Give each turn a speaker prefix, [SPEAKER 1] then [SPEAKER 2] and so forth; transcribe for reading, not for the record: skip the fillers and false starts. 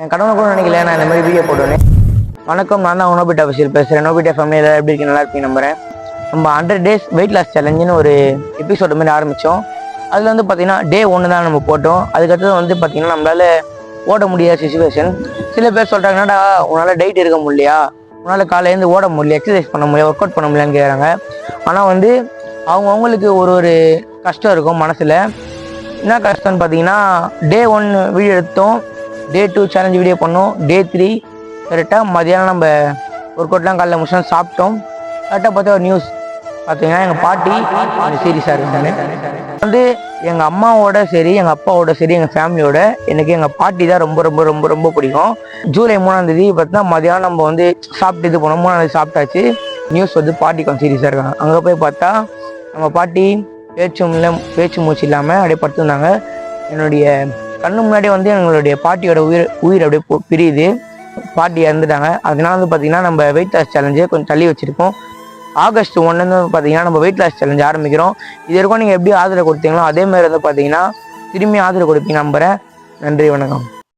[SPEAKER 1] என் கடவுளை கூட நினைக்கல நான் இந்த மாதிரி வீடியோ போடுவேன். வணக்கம், நான் தான் நோபிட்டா அஃபிஷியல் பேசுகிறேன். நோபிட்டா ஃபேமிலி எல்லாம் எப்படி இருக்கு? நல்லா இருப்பீங்க நம்புறேன். நம்ம 100 days வெயிட் லாஸ் சேலஞ்சுன்னு ஒரு எபிசோடு மாதிரி ஆரம்பித்தோம். அதில் வந்து பார்த்தீங்கன்னா டே 1 தான் நம்ம போட்டோம். அதுக்கடுத்தது வந்து பார்த்தீங்கன்னா நம்மளால் ஓட முடியாத சுச்சுவேஷன். சில பேர் சொல்கிறாங்கன்னாடா உன்னால் டயட் இருக்க முடியலையா, உன்னால் காலையிலேருந்து ஓட முடியல, எக்ஸசைஸ் பண்ண முடியல, ஒர்க் அவுட் பண்ண முடியலன்னு கேட்குறாங்க. ஆனால் வந்து அவங்கவுங்களுக்கு ஒரு கஷ்டம் இருக்கும் மனசில். என்ன கஷ்டம்னு பார்த்தீங்கன்னா டே 1 வீடியோ எடுத்தோம், டே 2 சேலஞ்ச் வீடியோ பண்ணோம், டே 3 கரெக்டாக மதியானம் நம்ம ஒர்க் அவுட்லாம் காலையில் முடிச்சோம், சாப்பிட்டோம். கரெக்டாக பார்த்தா ஒரு நியூஸ் பார்த்தீங்கன்னா எங்கள் பாட்டி கொஞ்சம் சீரியஸாக இருக்காங்க. வந்து எங்கள் அம்மாவோட சரி, எங்கள் அப்பாவோட சரி, எங்கள் ஃபேமிலியோட எனக்கு எங்கள் பாட்டி தான் ரொம்ப ரொம்ப ரொம்ப ரொம்ப பிடிக்கும். ஜூலை 3ஆம் தேதி பார்த்தீங்கன்னா மதியானம் நம்ம வந்து சாப்பிட்டு இது போனோம். 3ஆம் தேதி சாப்பிட்டாச்சு. நியூஸ் வந்து பாட்டி கொஞ்சம் சீரியஸாக இருக்காங்க. அங்கே போய் பார்த்தா நம்ம பாட்டி பேச்சு மூச்சு இல்லாமல் அப்படியே படுத்துருந்தாங்க. என்னுடைய கண்ணு முன்னாடியே வந்து எங்களுடைய பாட்டியோட உயிர் அப்படியே பிரியுது. பாட்டி இறந்துட்டாங்க. அதனால வந்து பார்த்தீங்கன்னா நம்ம வெயிட் லாஸ் சேலஞ்சை கொஞ்சம் தள்ளி வச்சுருக்கோம். ஆகஸ்ட் 1 வந்து பார்த்தீங்கன்னா நம்ம வெயிட் லாஸ் சேலஞ்ச் ஆரம்பிக்கிறோம். இது வரைக்கும் நீங்கள் எப்படி ஆதரவு கொடுத்தீங்களோ அதே மாதிரி வந்து பார்த்தீங்கன்னா திரும்பி ஆதரவு கொடுப்பீங்க நம்புகிறேன். நன்றி, வணக்கம்.